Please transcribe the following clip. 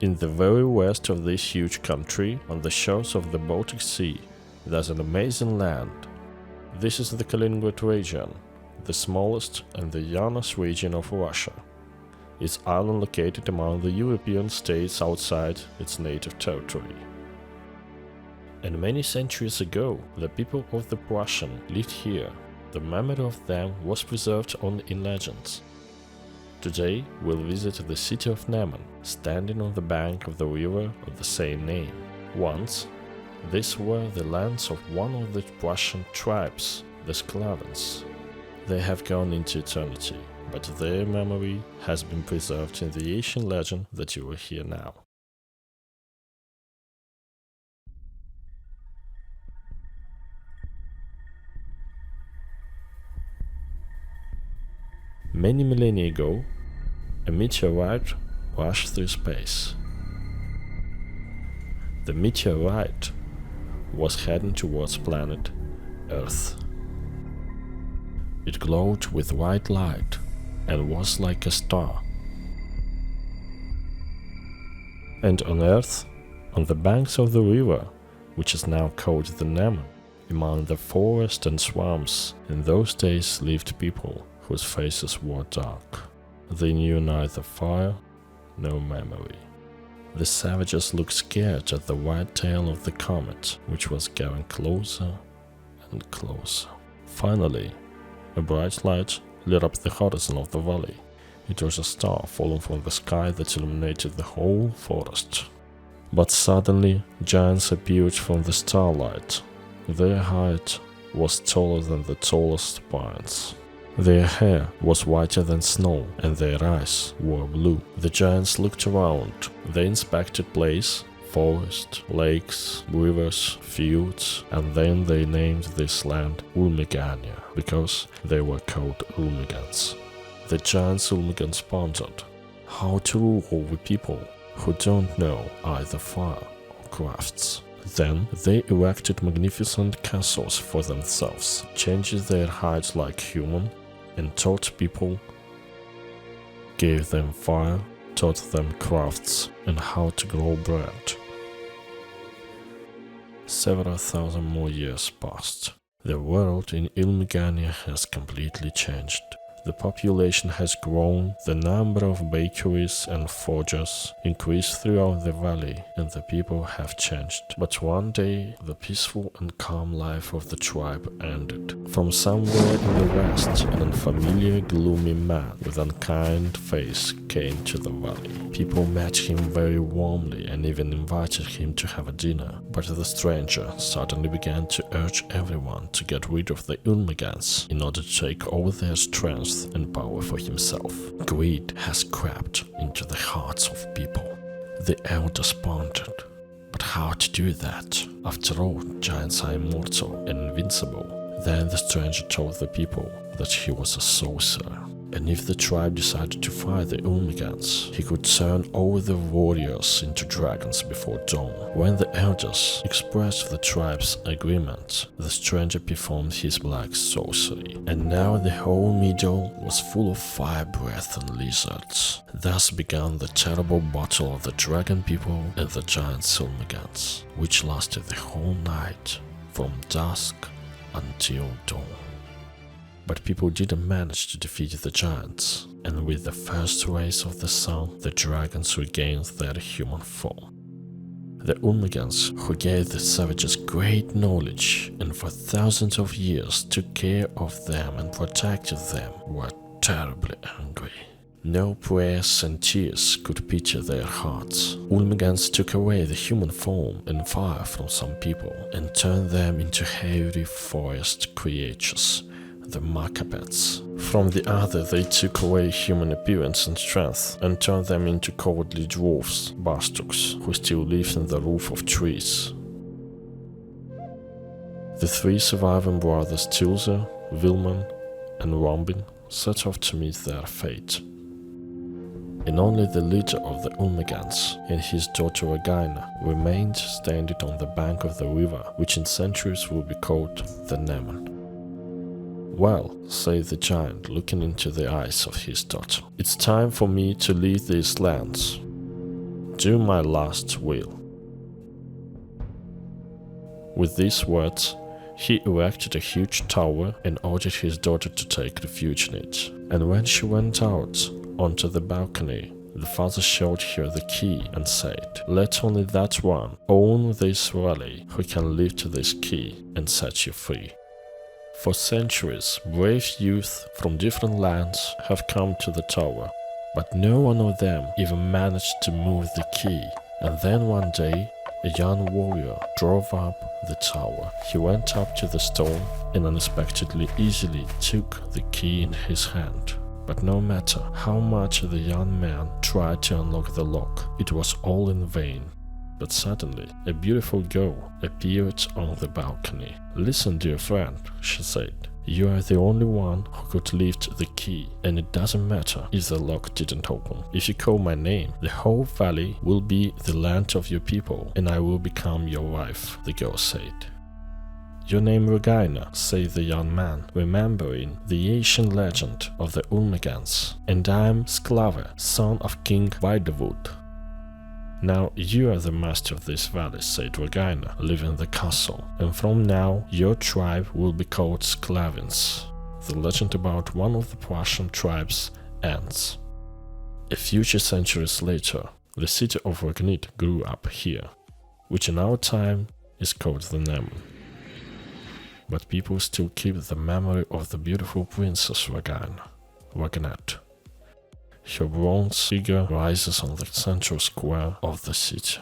In the very west of this huge country, on the shores of the Baltic Sea, there's an amazing land. This is the Kaliningrad region, the smallest and the youngest region of Russia. Its island located among the European states outside its native territory. And many centuries ago, the people of the Prussian lived here. The memory of them was preserved only in legends. Today, we'll visit the city of Neman, standing on the bank of the river of the same name. Once, these were the lands of one of the Prussian tribes, the Sklavans. They have gone into eternity, but their memory has been preserved in the ancient legend that you will hear now. Many millennia ago, a meteorite rushed through space. The meteorite was heading towards planet Earth. It glowed with white light and was like a star. And on Earth, on the banks of the river, which is now called the Neman, among the forest and swamps, in those days lived people whose faces were dark. They knew neither fire nor memory. The savages looked scared at the white tail of the comet, which was getting closer and closer. Finally, a bright light lit up the horizon of the valley. It was a star falling from the sky that illuminated the whole forest. But suddenly, giants appeared from the starlight. Their height was taller than the tallest pines. Their hair was whiter than snow, and their eyes were blue. The giants looked around. They inspected place, forest, lakes, rivers, fields, and then they named this land Ulmigania, because they were called Ulmigans. The giants Ulmigans pondered how to rule over people who don't know either fire or crafts. Then they erected magnificent castles for themselves, changed their height like human, and taught people, gave them fire, taught them crafts, and how to grow bread. Several thousand more years passed. The world in Ulmigania has completely changed. The population has grown, the number of bakeries and forges increased throughout the valley, and the people have changed. But one day, the peaceful and calm life of the tribe ended. From somewhere in the west, an unfamiliar, gloomy man with unkind face came to the valley. People met him very warmly and even invited him to have a dinner. But the stranger suddenly began to urge everyone to get rid of the Ulmigans in order to take all their strength and power for himself. Greed has crept into the hearts of people. The elders pondered, but how to do that? After all, giants are immortal and invincible. Then the stranger told the people that he was a sorcerer, and if the tribe decided to fight the Ulmigans, he could turn all the warriors into dragons before dawn. When the elders expressed the tribe's agreement, the stranger performed his black sorcery, and now the whole meadow was full of fire breath and lizards. Thus began the terrible battle of the dragon people and the giant Ulmigans, which lasted the whole night, from dusk until dawn. But people didn't manage to defeat the giants, and with the first rays of the sun, the dragons regained their human form. The Ulmigans, who gave the savages great knowledge and for thousands of years took care of them and protected them, were terribly angry. No prayers and tears could picture their hearts. Ulmigans took away the human form and fire from some people and turned them into hairy forest creatures, the Macabets. From the other, they took away human appearance and strength and turned them into cowardly dwarfs, Bastuks, who still lived in the roof of trees. The three surviving brothers Tilza, Vilman, and Rombin set off to meet their fate. And only the leader of the Ulmigans and his daughter Regina remained standing on the bank of the river, which in centuries will be called the Neman. Well, said the giant, looking into the eyes of his daughter, it's time for me to leave these lands. Do my last will." With these words, he erected a huge tower and ordered his daughter to take refuge in it. And when she went out onto the balcony, the father showed her the key and said, "Let only that one own this valley who can lift this key and set you free." For centuries, brave youth from different lands have come to the tower, but no one of them even managed to move the key. And then one day, a young warrior drove up the tower. He went up to the stone and unexpectedly easily took the key in his hand. But no matter how much the young man tried to unlock the lock, it was all in vain. But suddenly, a beautiful girl appeared on the balcony. "Listen, dear friend," she said. "You are the only one who could lift the key, and it doesn't matter if the lock didn't open. If you call my name, the whole valley will be the land of your people, and I will become your wife," the girl said. "Your name Regina," said the young man, remembering the ancient legend of the Ulmigans, "and I am Sklave, son of King Widewood." "Now you are the master of this valley," said Regina, leaving the castle, "and from now your tribe will be called Sklavins." The legend about one of the Prussian tribes ends. A few centuries later, the city of Ragnit grew up here, which in our time is called the Neman. But people still keep the memory of the beautiful princess Ragnit. Her bronze figure rises on the central square of the city.